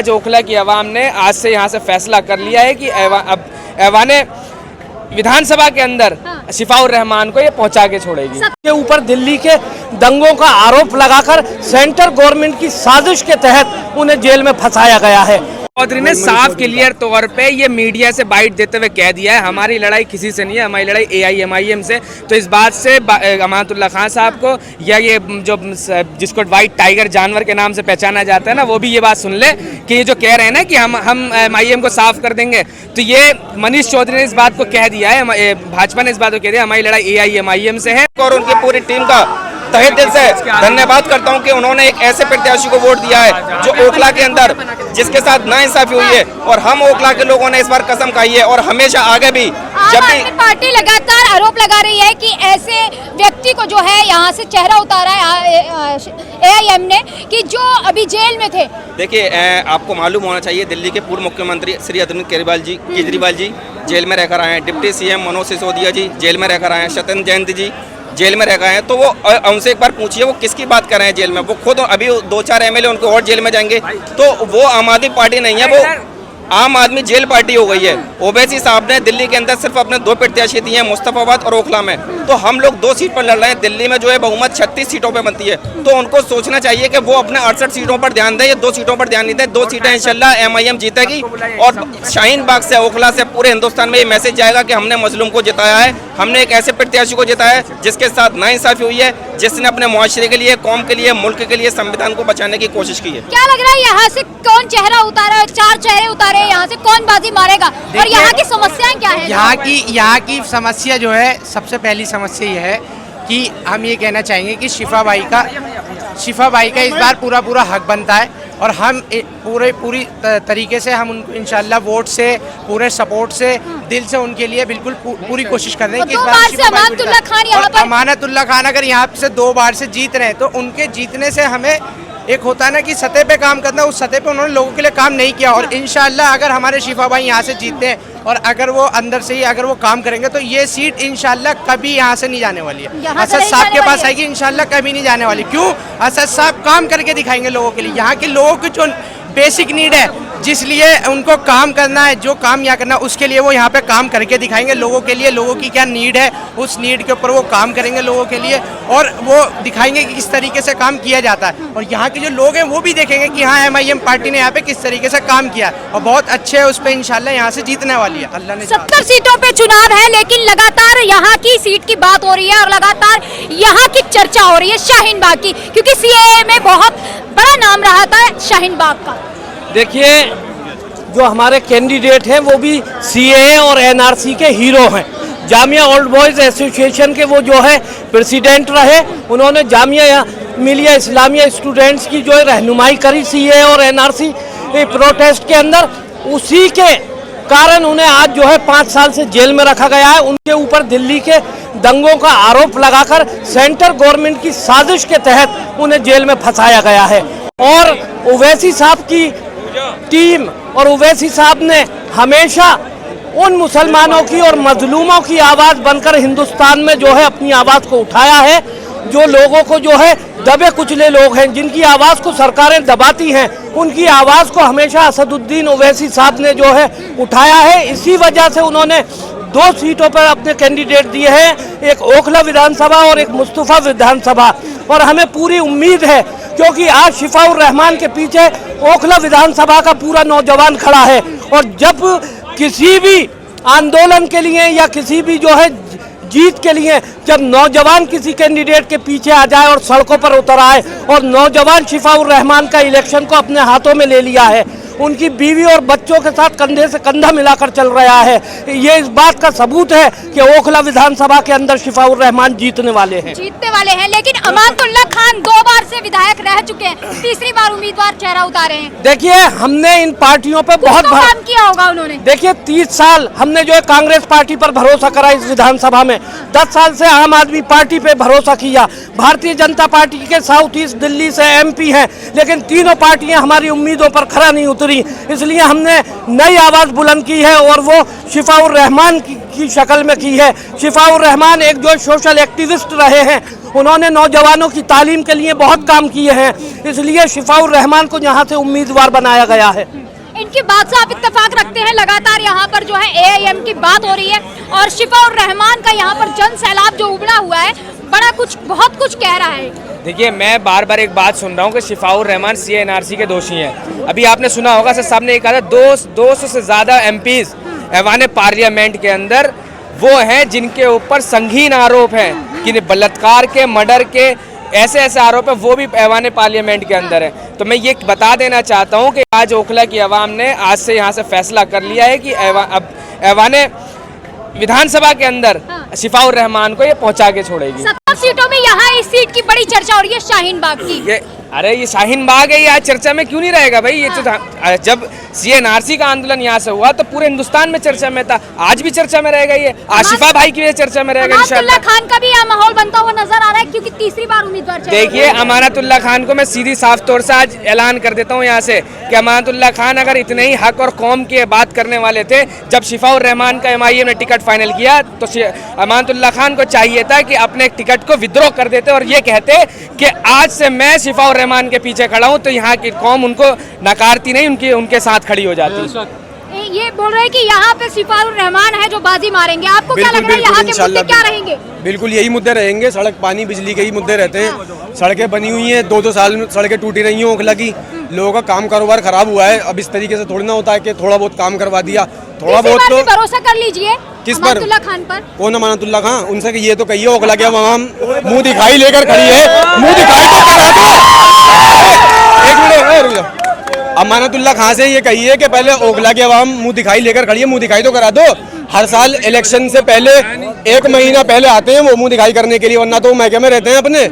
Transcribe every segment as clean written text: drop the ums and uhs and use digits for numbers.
आज ओखला की आवाम ने आज से यहाँ से फैसला कर लिया है कि अब ऐवान विधानसभा के अंदर शिफाउर रहमान को ये पहुंचा के छोड़ेगी। के ऊपर दिल्ली के दंगों का आरोप लगाकर सेंट्रल गवर्नमेंट की साजिश के तहत उन्हें जेल में फंसाया गया है। चौधरी ने साफ क्लियर तौर पे ये मीडिया से बाइट देते हुए कह दिया है हमारी लड़ाई किसी से नहीं है, हमारी लड़ाई AIMIM से। तो इस बात से अमानतुल्लाह खान साहब को या ये जो जिसको व्हाइट टाइगर जानवर के नाम से पहचाना जाता है ना, वो भी ये बात सुन ले कि ये जो कह रहे हैं ना कि हम MIM को साफ कर देंगे, तो ये मनीष चौधरी ने इस बात को कह दिया है, भाजपा ने इस बात को कह दिया हमारी लड़ाई AIMIM से है। और उनकी पूरी टीम का तहे दिल से धन्यवाद करता हूं कि उन्होंने एक ऐसे प्रत्याशी को वोट दिया है जो ओखला के अंदर जिसके साथ नाइंसाफी हुई है, और हम ओखला के लोगों ने इस बार कसम खाई है और हमेशा आगे भी जब भी पार्टी लगातार आरोप लगा रही है कि ऐसे व्यक्ति को जो है यहाँ से चेहरा उतारा है AIM ने कि जो अभी जेल में थे। देखिए आपको मालूम होना चाहिए दिल्ली के पूर्व मुख्यमंत्री श्री अरविंद केजरीवाल जी जेल में रहकर आए हैं, डिप्टी CM मनोज सिसोदिया जी जेल में रहकर आए हैं, सत्येंद्र जयंत जी जेल में रह गए हैं। तो वो उनसे एक बार पूछिए वो किसकी बात कर रहे हैं जेल में, वो खुद अभी 2-4 MLA उनको और जेल में जाएंगे। तो वो आम आदमी पार्टी नहीं है, वो आम आदमी जेल पार्टी हो गई है। ओवैसी साहब ने दिल्ली के अंदर सिर्फ अपने 2 प्रत्याशी दिए हैं, मुस्तफाबाद और ओखला में। तो हम लोग 2 सीट पर लड़ रहे हैं, दिल्ली में जो है बहुमत 36 सीटों पे बनती है। तो उनको सोचना चाहिए कि वो अपने 68 सीटों पर ध्यान दें, ये 2 सीटों पर ध्यान नहीं दें। 2 सीटें इंशाल्लाह MIM जीतेगी और शाहीन बाग से ओखला से पूरे हिंदुस्तान में ये मैसेज जाएगा कि हमने मजलूम को जिताया है, हमने एक ऐसे प्रत्याशी को जिताया है जिसके साथ नाइंसाफी हुई है, जिसने अपने मुआशरे के लिए, कौम के लिए, मुल्क के लिए, संविधान को बचाने की कोशिश की है। क्या लग रहा है यहाँ से कौन चेहरा उतारा, 4 चेहरे उतारे, यहाँ से कौन बाजी मारेगा और यहाँ की समस्याएं क्या है? यहाँ की समस्या जो है, सबसे पहली समस्या ये है कि हम ये कहना चाहेंगे कि शिफा बाई का इस बार पूरा हक बनता है और हम पूरी तरीके से हम उनको इंशाल्लाह वोट से, पूरे सपोर्ट से, दिल से उनके लिए बिल्कुल पूरी कोशिश कर रहे हैं कि इस बार अमानतुल्लाह खान अगर यहाँ से 2 बार से जीत रहे हैं तो उनके जीतने से हमें एक होता है ना कि सतह पे काम करना, उस सतह पे उन्होंने लोगों के लिए काम नहीं किया। और इंशाल्लाह अगर हमारे शिफा भाई यहाँ से जीतते हैं और अगर वो अंदर से ही अगर वो काम करेंगे तो ये सीट इंशाल्लाह कभी यहाँ से नहीं जाने वाली है। असद साहब के पास आएगी, इंशाल्लाह कभी नहीं जाने वाली। क्यों? असद साहब काम करके दिखाएंगे लोगों के लिए। यहाँ के लोगों की जो बेसिक नीड है, जिसलिए उनको काम करना है, जो काम यहाँ करना उसके लिए वो यहाँ पे काम करके दिखाएंगे लोगों के लिए। लोगों की क्या नीड है, उस नीड के ऊपर वो काम करेंगे लोगों के लिए और वो दिखाएंगे कि किस तरीके से काम किया जाता है। और यहाँ के जो लोग हैं वो भी देखेंगे कि हाँ MIM पार्टी ने यहाँ पे किस तरीके से काम किया और बहुत अच्छे है, उस पर इंशाल्लाह यहाँ से जीतने वाली है। अल्लाह ने 70 सीटों पे चुनाव है, लेकिन लगातार यहाँ की सीट की बात हो रही है और लगातार यहाँ की चर्चा हो रही है शाहीन बाग की, क्योंकि CAA में बहुत बड़ा नाम रहा था शाहीन बाग का। देखिए जो हमारे कैंडिडेट हैं वो भी CAA और NRC के हीरो हैं। जामिया ओल्ड बॉयज़ एसोसिएशन के वो जो है प्रेसिडेंट रहे, उन्होंने जामिया मिलिया इस्लामिया स्टूडेंट्स की जो है रहनुमाई करी CAA और NRC प्रोटेस्ट के अंदर। उसी के कारण उन्हें आज जो है 5 साल से जेल में रखा गया है। उनके ऊपर दिल्ली के दंगों का आरोप लगाकर सेंट्रल गवर्नमेंट की साजिश के तहत उन्हें जेल में फंसाया गया है। और ओवैसी साहब की टीम और ओवैसी साहब ने हमेशा उन मुसलमानों की और मजलूमों की आवाज़ बनकर हिंदुस्तान में जो है अपनी आवाज़ को उठाया है। जो लोगों को जो है दबे कुचले लोग हैं, जिनकी आवाज़ को सरकारें दबाती हैं, उनकी आवाज़ को हमेशा असदुद्दीन ओवैसी साहब ने जो है उठाया है। इसी वजह से उन्होंने 2 सीटों पर अपने कैंडिडेट दिए हैं, एक ओखला विधानसभा और एक मुस्तफा विधानसभा। और हमें पूरी उम्मीद है क्योंकि आज शिफाउर रहमान के पीछे ओखला विधानसभा का पूरा नौजवान खड़ा है। और जब किसी भी आंदोलन के लिए या किसी भी जो है जीत के लिए जब नौजवान किसी कैंडिडेट के पीछे आ जाए और सड़कों पर उतर आए और नौजवान शिफाउर रहमान का इलेक्शन को अपने हाथों में ले लिया है, उनकी बीवी और बच्चों के साथ कंधे से कंधा मिलाकर चल रहा है, ये इस बात का सबूत है कि ओखला विधानसभा के अंदर शिफाउर रहमान जीतने वाले हैं। लेकिन अमानतुल्लाह खान 2 बार से विधायक रह चुके हैं, तीसरी बार उम्मीदवार चेहरा उतारे हैं। देखिए हमने इन पार्टियों पे बहुत काम किया होगा उन्होंने। देखिए 30 साल हमने जो है कांग्रेस पार्टी पर भरोसा करा इस विधानसभा में, 10 साल से आम आदमी पार्टी पे भरोसा किया, भारतीय जनता पार्टी के साउथ ईस्ट दिल्ली से MP हैं, लेकिन तीनों पार्टियां हमारी उम्मीदों पर खरा नहीं उतरी। इसलिए हमने नई आवाज बुलंद की है और वो शिफाउर रहमान की शक्ल में की है। शिफाउर रहमान एक जो सोशल एक्टिविस्ट रहे हैं उन्होंने नौजवानों की तालीम के लिए बहुत काम किए हैं, इसलिए शिफाउर रहमान को यहाँ से उम्मीदवार बनाया गया है। इनकी बात से आप इत्तेफाक रखते हैं? लगातार यहाँ पर जो है एआईएम की बात हो रही है और शिफाउर रहमान का यहाँ पर जन सैलाब जो उमड़ा हुआ है बहुत कुछ कह रहा है। देखिए, मैं बार बार एक बात सुन रहा हूँ कि शिफाउर रहमान CA/NRC के दोषी हैं। अभी आपने सुना होगा सर साहब ने कहा था 200 से ज़्यादा MPs ऐवान पार्लियामेंट के अंदर वो हैं जिनके ऊपर संगीन आरोप हैं कि बलात्कार के, मर्डर के ऐसे आरोप है, वो भी ऐवान पार्लियामेंट के अंदर है। तो मैं ये बता देना चाहता हूँ कि आज ओखला की आवाम ने आज से यहाँ से फैसला कर लिया है कि अब ऐवान विधानसभा के अंदर शिफाउर रहमान को ये पहुंचा के छोड़ेगी। 70 सीटों में यहाँ इस सीट की बड़ी चर्चा हो रही है, शाहीन बाग की। ये शाहीन बाग है, ये आज चर्चा में क्यों नहीं रहेगा भाई? ये तो जब CA/NRC का आंदोलन यहाँ से हुआ तो पूरे हिंदुस्तान में चर्चा में था, आज भी चर्चा में रहेगा। ये आशिफा भाई की चर्चा में रहेगा इंशाल्लाह। खान का भी यहाँ माहौल बनता हुआ नजर आ रहा है क्योंकि तीसरी बार उम्मीदवार। देखिए, अमानतुल्लाह खान को मैं सीधी साफ तौर से आज ऐलान कर देता हूँ यहाँ से कि अमानतुल्लाह खान अगर इतने ही हक और कौम की बात करने वाले थे, जब शिफाउर रहमान का MIM ने टिकट फाइनल किया तो अमानतुल्लाह खान को चाहिए था कि अपने टिकट को विद्रोह कर देते और ये कहते कि आज से मैं शिफाउर रहमान के पीछे खड़ा हूं, तो यहाँ की कौम उनको नकारती नहीं, उनके साथ खड़ी हो जाती। ये बोल रहे हैं कि यहाँ पे शिफाउर रहमान है जो बाजी मारेंगे। आपको क्या लग रहा है यहाँ के मुद्दे क्या रहेंगे? बिल्कुल यही मुद्दे रहेंगे, सड़क, पानी, बिजली के ही मुद्दे रहते हैं। सड़कें बनी हुई हैं, 2-2 साल में सड़कें टूटी रही हैं ओखला की। लोगों का काम कारोबार खराब हुआ है। अब इस तरीके से थोड़ी ना होता है कि थोड़ा बहुत काम करवा दिया, थोड़ा बहुत तो भरोसा कर लीजिए। किस पर? अमानतुल्लाह खान पर। कौन अमानतुल्लाह खान? उनसे ये तो कहिए ओखला के आवाम मुंह दिखाई लेकर खड़ी है, मुंह दिखाई तो करा दो। एक मिनट रुक जाओ। अमानतुल्लाह खान से ये कहिए कि पहले ओखला की आवाम मुंह दिखाई लेकर खड़ी है, मुंह दिखाई तो करा दो। हर साल इलेक्शन से पहले 1 महीना पहले आते हैं वो मुंह दिखाई करने के लिए, वरना तो मायके में रहते हैं अपने।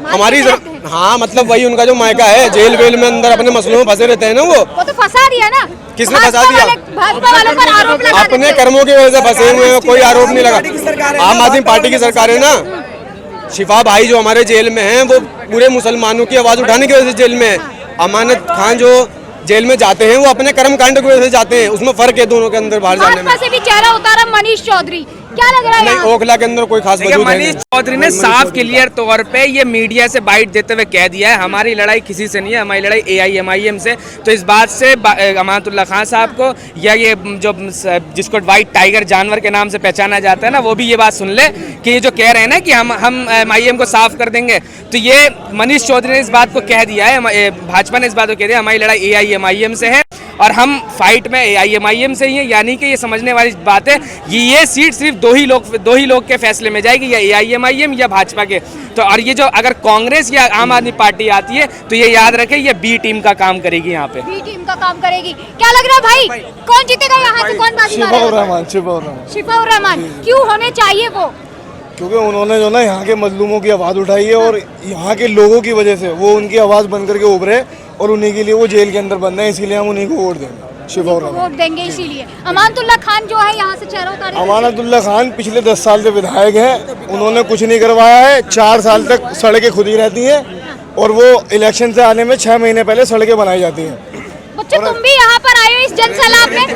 हमारी हाँ, मतलब वही उनका जो मायका है, जेल वेल में अंदर अपने मसलों में फंसे रहते हैं ना। वो तो फंसा दिया ना। किसने फंसा दिया? भाजपा वालों पर आरोप लगा अपने कर्मों की वजह से फंसे हुए हैं, कोई आरोप नहीं लगा। आम आदमी पार्टी की सरकार है ना। शिफा भाई जो हमारे जेल में हैं वो पूरे मुसलमानों की आवाज उठाने की वजह से जेल में है। अमानत खान जो जेल में जाते हैं वो अपने कर्म कांड की वजह से जाते हैं, उसमें फर्क है दोनों के अंदर बाहर जाने में। भाजपा से भी चेहरा उतारा मनीष चौधरी, क्या लग रहा है? नहीं, ओखला के अंदर कोई खास वजूद नहीं। मनीष चौधरी ने साफ क्लियर तौर पे ये मीडिया से बाइट देते हुए कह दिया है हमारी लड़ाई किसी से नहीं है, हमारी लड़ाई AIMIM से। तो इस बात से अमानतुल्लाह खान साहब को या ये जो जिसको व्हाइट टाइगर जानवर के नाम से पहचाना जाता है ना, वो भी ये बात सुन ले कि ये जो कह रहे हैं ना कि हम MIM को साफ कर देंगे, तो ये मनीष चौधरी ने इस बात को कह दिया है, भाजपा ने इस बात को कह दिया हमारी लड़ाई AIMIM से है और हम फाइट में AIMIM से ही है। यानी कि ये समझने वाली बात है, ये सीट सिर्फ दो ही लोग के फैसले में जाएगी, या AIMIM या भाजपा के। तो और ये जो अगर कांग्रेस या आम आदमी पार्टी आती है तो ये याद रखे ये B टीम का काम करेगी, यहाँ पे B टीम का काम करेगी। क्या लग रहा है भाई, कौन जीतेगा यहाँ से? कौन बाजी मारेगा? शिफाउर रहमान। क्यों होने चाहिए वो? क्योंकि उन्होंने जो ना यहाँ के मजलूमों की आवाज़ उठाई है और यहाँ के लोगों की वजह से वो उनकी आवाज़ बन करके उभरे और उन्हीं के लिए वो जेल के अंदर बंद है, इसीलिए हम उन्हीं को वोट देंगे। शिफाउर रहमान वोट देंगे इसीलिए। अमानतुल्लाह खान जो है यहाँ से चेहरा उतारे। अमानतुल्लाह खान पिछले 10 साल से विधायक हैं, उन्होंने कुछ नहीं करवाया है। 4 साल तक सड़कें खुद ही रहती हैं और वो इलेक्शन से आने में 6 महीने पहले सड़कें बनाई जाती हैं। बच्चे तुम भी यहाँ पर आए हो इस जन सैलाब में?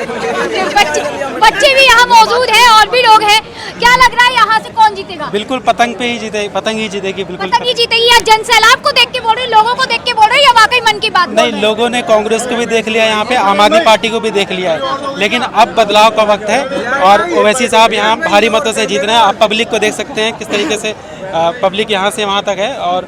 बच्चे भी यहाँ मौजूद हैं और भी लोग हैं। क्या लग रहा है यहाँ से कौन जीतेगा? बिल्कुल पतंग पे ही जीतेगी, पतंग ही जीतेगी। बिल्कुल पतंग ही जीतेगी। या जन सैलाब को देख के बोल रहे, लोगों को देख के बोल रहे, या वाकई मन की बात बोल रहे? नहीं, लोगों ने कांग्रेस को भी देख लिया, यहाँ पे आम आदमी पार्टी को भी देख लिया है, लेकिन अब बदलाव का वक्त है और ओवैसी साहब यहाँ भारी मतों से जीत रहे हैं। आप पब्लिक को देख सकते हैं किस तरीके से पब्लिक यहाँ से वहाँ तक है और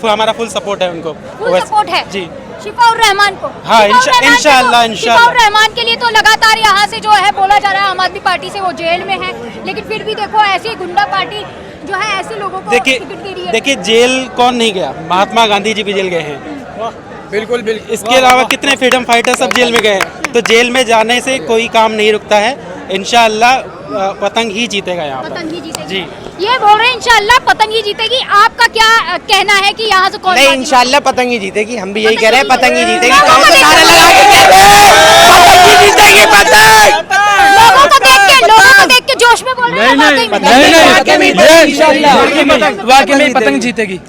हमारा फुल सपोर्ट है उनको। फुल सपोर्ट है जी शिफाउर रहमान को। हाँ, इंशाल्लाह। शिफाउर रहमान के लिए तो लगातार यहाँ से जो है बोला जा रहा है आम आदमी पार्टी से वो जेल में है, लेकिन फिर भी देखो ऐसी गुंडा पार्टी जो है ऐसे लोगों को टिकट दे रही है। देखिए जेल कौन नहीं गया, महात्मा गांधी जी भी जेल गए हैं। बिल्कुल बिल्कुल। इसके अलावा कितने फ्रीडम फाइटर सब जेल में गए हैं। तो जेल में जाने से कोई काम नहीं रुकता है। इंशाल्लाह पतंग ही जीतेगा यहाँ पर। पतंग ही जीतेगी जी, ये बोल रहे हैं इंशाल्लाह पतंग ही जीतेगी। आपका क्या कहना है कि यहाँ से कौन? नहीं, इंशाल्लाह पतंग ही जीतेगी। हम भी यही कह रहे हैं, पतंग ही जीतेगी। लोगों को देख के जोश में बोल रहे हैं। वाकई में पतंग जीतेगी।